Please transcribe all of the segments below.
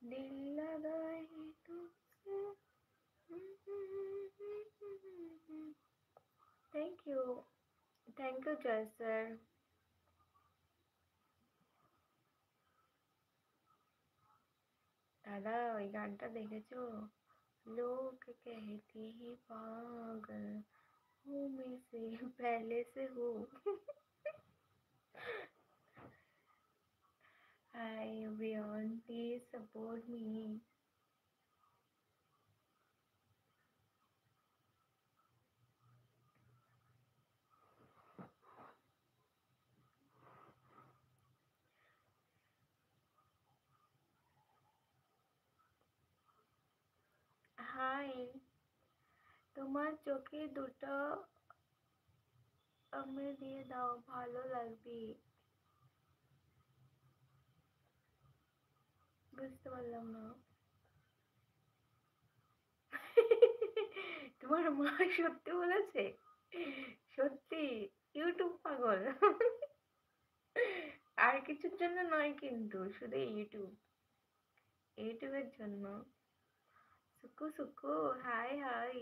दिल लगाए तुझसे। थैंक यू जय सर। दादा ওই গানটা দেখেছো? लोग कहते हैं पागल हूँ मैं से पहले से हूँ। Hi everyone, please support me. Hi, তোমার চোখে দুটো আঙুল দিয়ে দাও, ভালো লাগবে। বুঝতে পারলাম না। তোমার মা সত্যি বলেছে? সত্যি? ইউটিউব পাগল। আর কিছুর জন্য নয় কিন্তু, শুধু ইউটিউবের জন্য। सुकू सुकू, हाय हाय।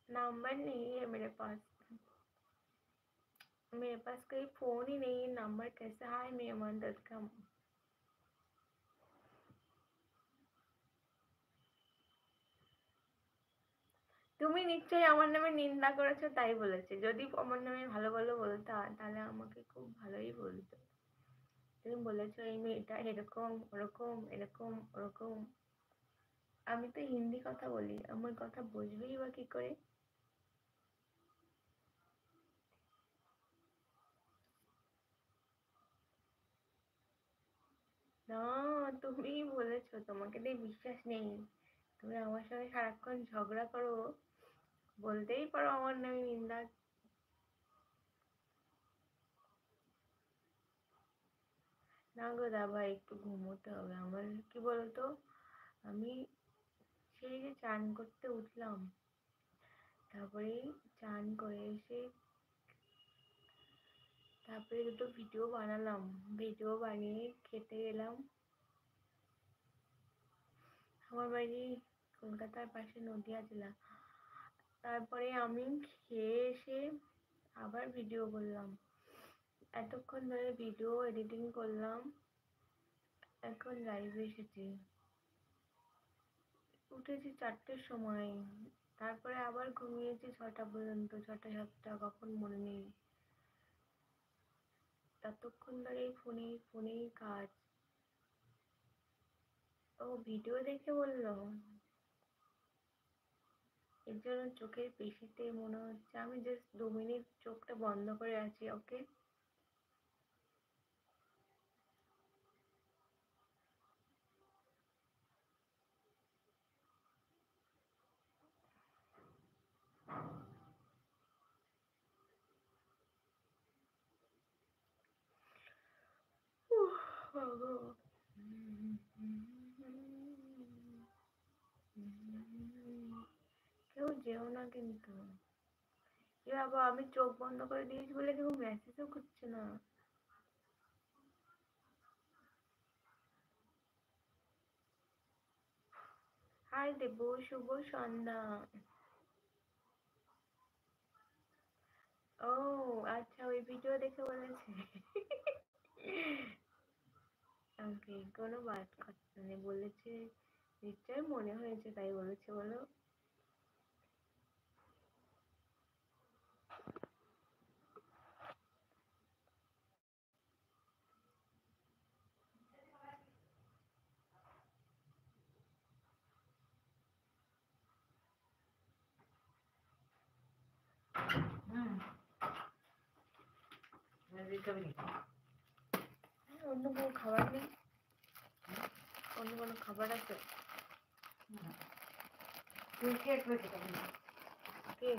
नंबर नहीं है मेरे पास कोई फोन ही नहीं है, नंबर कैसे? हाय मेहमान वेलकम। তুমি নিশ্চয়ই আমার নামে নিন্দা করেছো তাই বলেছে। যদি আমার নামে ভালো ভালো বলতা তাহলে আমাকে খুব ভালোই বলতো। তুমি বলেছো এই মেয়েটা এরকম ওরকম এরকম ওরকম। আমি তো হিন্দি কথা বলি, আমার কথা বুঝবেই বা কি করে? না, তুমিই বলেছো, তোমাকে দিয়ে বিশ্বাস নেই। তুমি আমার সঙ্গে সারাক্ষণ ঝগড়া করো, বলতেই পারো আমার নামে নিন্দা। না গো দাদা, একটু ঘুমোতে হবে আমার। কি বলতো, আমি সেই যে চান করতে উঠলাম, তারপরে চান করে এসে তারপরে দুটো ভিডিও বানালাম, ভিডিও বানিয়ে খেতে গেলাম। আমার বাড়ি কলকাতার পাশে নদিয়া জেলা। তারপরে আমি খেয়ে এসে আবার ভিডিও করলাম, এতক্ষণ ধরে ভিডিও এডিটিং করলাম, এখন লাইভে এসেছি। উঠেছি 4টের সময়, তারপরে আবার ঘুমিয়েছি 6টা পর্যন্ত, 6টা 7টা কখন মনে নেই। ততক্ষণ ধরে ফোনেই ফোনেই কাজ। ও ভিডিও দেখে বললো, এর জন্য চোখের পেশিতে মনে হচ্ছে। আমি জাস্ট 2 মিনিট চোখটা বন্ধ করে আছি, ওকে? বাবা, কেউ যেও না কিন্তু। এ বাবা, আমি চোখ বন্ধ করে দিয়েছি বলে কেউ মেসেজও করছে না। হাই দেবো, শুভ সন্ধ্যা। ও আচ্ছা, ওই ভিডিও দেখে বলেছে। ওকে, কোনো বাত কথা নেই, বলেছে নিশ্চয় মনে হয়েছে তাই বলেছে, বলো। অন্য কোনো খাবার নেই? অন্য কোনো খাবার আছে? কে?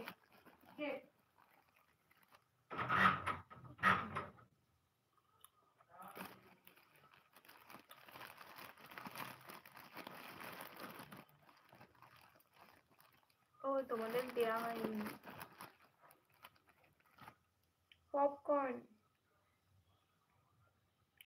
ও তোমাদের দেয়া হয়নি পপকর্ন?